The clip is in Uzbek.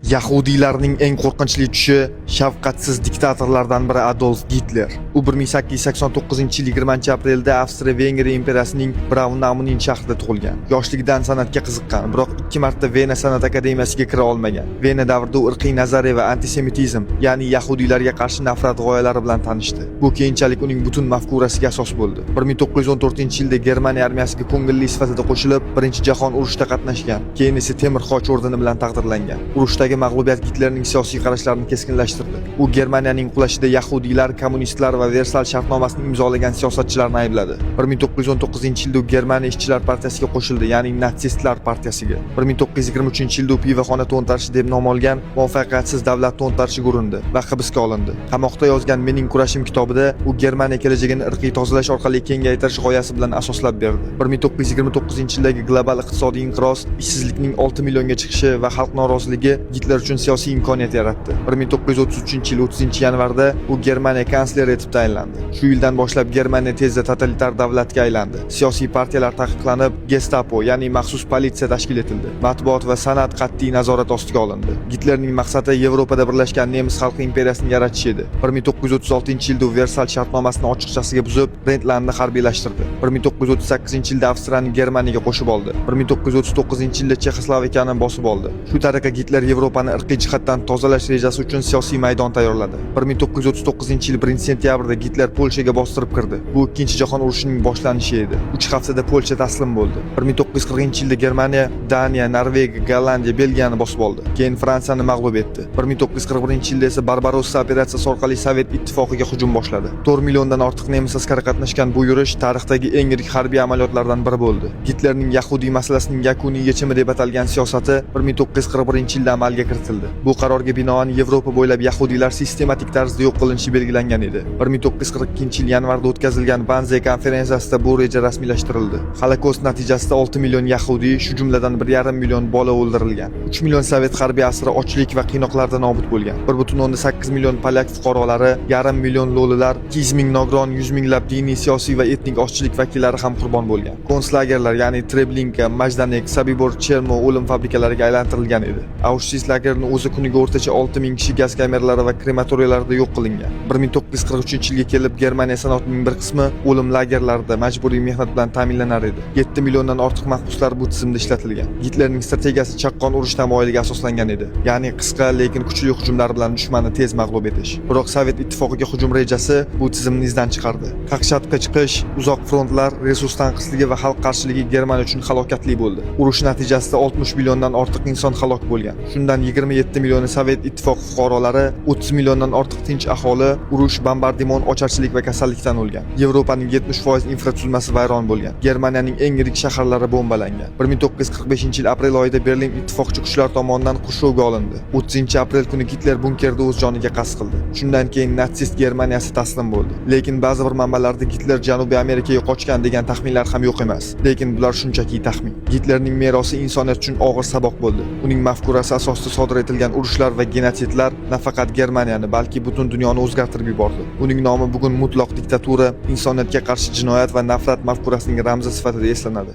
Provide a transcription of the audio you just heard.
Yahudiylarning eng qo'rqinchli tushi shafqatsiz diktatorlardan biri Adolf Gitler. U 1889-yil 20-aprelda Avstriya-Vengriya imperiyasining Braunauning shahrida tug'ilgan. Yoshligidan san'atga qiziqqan, biroq 2 marta Vena san'at akademiyasiga kira olmagan. Vena davrida u irqiy nazariya va antisemitizm, ya'ni yahudiylarga qarshi nafrat g'oyalari bilan tanishdi. Bu keyinchalik uning butun mafkurasiga asos bo'ldi. 1914-yilda Germaniya armiyasiga ko'ngilli sifatida qo'shilib, Birinchi jahon urushida qatnashgan. Keyin esa Temir Xoch ordeni bilan taqdirlangan. Urushdagi mag'lubiyat Gitlerning siyosiy qarashlarini keskinlashtirdi. U Germaniyaning qulashida yahudiylar, kommunistlar va Versal shartnomasini imzolagan siyosatchilarni aybladi. 1919-yilda u Germaniya ishchilar partiyasiga qo'shildi, ya'ni natsistlar partiyasiga. 1923-yilda u pivoxona to'ntarishi deb nom olgan muvaffaqiyatsiz davlat to'ntarishiga urindi va hibsga olindi. Qamoqda yozgan Mening kurashim kitobida u Germaniya kelajagini irqiy tozalash orqali kengaytirish g'oyasi bilan asoslab berdi. 1929-yildagi global iqtisodiy inqiroz, ishsizlikning 6 millionga chiqishi va xalq noroziligi Gitler uchun siyosiy imkoniyat yaratdi. 1933-yil 30-yanvarda u Germaniya kansleri etib tayinlandi. Shu yildan boshlab Germaniya tezda totalitar davlatga aylandi. Siyosiy partiyalar taqiqlanib, Gestapo, ya'ni maxsus politsiya tashkil etildi. Matbuot va san'at qat'iy nazorat ostiga olindi. Gitlerning maqsadi Yevropada birlashgan nemis xalq imperiyasini yaratish edi. 1936-yilda u Versal shartnomasini ochiqchasiga buzib, Rentlandni harbiylashtirdi. 1938-yilda Avstriyani Germaniyaga qo'shib oldi. 1939-yilda Chexoslovakiyani bosib oldi. Shu tariqa Gitler Yevropani irqiy jihatdan tozalash rejasi uchun siyosiy maydon tayyorladi. 1939-yil 1-sentyabrda Gitler Polshaga bostirib kirdi. Bu Ikkinchi jahon urushining boshlanishi edi. 3 haftada Polsha taslim bo'ldi. 1940-yilda Germaniya, Daniya, Norvegiya, Gollandiya, Belgiyani bosib oldi. Keyin Fransiyani mag'lub etdi. 1941-yilda esa Barbarossa operatsiyasi orqali Sovet ittifoqiga hujum boshladi. 4 milliondan ortiq nemis askari qatnashgan bu yurish tarixdagi eng yirik harbiy amaliyotlardan biri bo'ldi. Gitlerning yahudiy masalasining yakuniy yechimi deb atalgan siyosati 1941-yilda amalga kiritildi. Bu qarorga binoan Yevropa bo'ylab yahudiylar sistematik tarzda yo'q qilinishi belgilangan edi. 1942-yil yanvarda o'tkazilgan Banze konferensiyasida bu reja rasmiylashtirildi. Holokost natijasida 6 million yahudiy, shu jumladan 1,5 million bola o'ldirilgan. 3 million sovet harbiy asiri ochlik va qiynoqlarda nobud bo'lgan. 1,8 million polyak fuqarolari, 1,5 million lo'lilar, 200 ming nogiron, 100 minglab diniy, siyosiy va etnik ozchilik vakillari ham qurbon bo'lgan. Konslagerlar, ya'ni Treblinka, Majdanek, Sobibor, Chermo o'lim fabrikalariga aylantirilgan edi. Auschwitz lagerining o'zi kuniga o'rtacha 6000 kishi gaz kameralari va krematoriyalarda yo'q qilingan. 1943-yilga kelib Germaniya sanotining bir qismi o'lim lagerlarida majburiy mehnat bilan ta'minlanar edi. 7 milliondan ortiq mahbuslar bu tizimda ishlatilgan. Gitlerning strategiyasi chaqqon urush tamoyiliga asoslangan edi. Ya'ni qisqa lekin kuchli hujumlar bilan dushmanni tez mag'lub etish. Biroq Sovet ittifoqiga hujum rejasi bu tizimni izdan chiqardi. Qaqshatqi chiqish, uzoq frontlar, resurs tanqisligi va xalq qarshiligi Germaniya uchun halokatli bo'ldi. Urush natijasida 60 milliondan ortiq inson halok bo'lgan. Shundan 27 millioni Sovet ittifoqi fuqarolari, 30 milliondan ortiq tinch aholi urush, bombardimon, ocharchilik va kasallikdan o'lgan. Yevropaning 70% infratuzilmasi vayron bo'lgan. Germaniyaning eng yirik shaharlari bombalangan. 1945-yil aprel oyida Berlin ittifoqchi kuchlar tomonidan qurshovga olindi. 30-aprel kuni Gitler bunkerda o'z joniga qasd qildi. Shundan keyin natsist Germaniyasi taslim bo'ldi. Lekin ba'zi bir manbalarda Gitler Janubiy Amerikaga qochgan degan taxminlar ham yo'q emas. Lekin bular shunchaki taxmin. Gitlerning merosi insoniyat uchun og'ir saboq bo'ldi. Uning mafkurasi asosida sodir etilgan urushlar va genotsidlar nafaqat Germaniyani, balki butun dunyoni o'zgartirib yubordi. Uning nomi bugun mutlaq diktatura, insoniyatga qarshi jinoyat va nafrat mafkurasining ramzi sifatida eslanadi.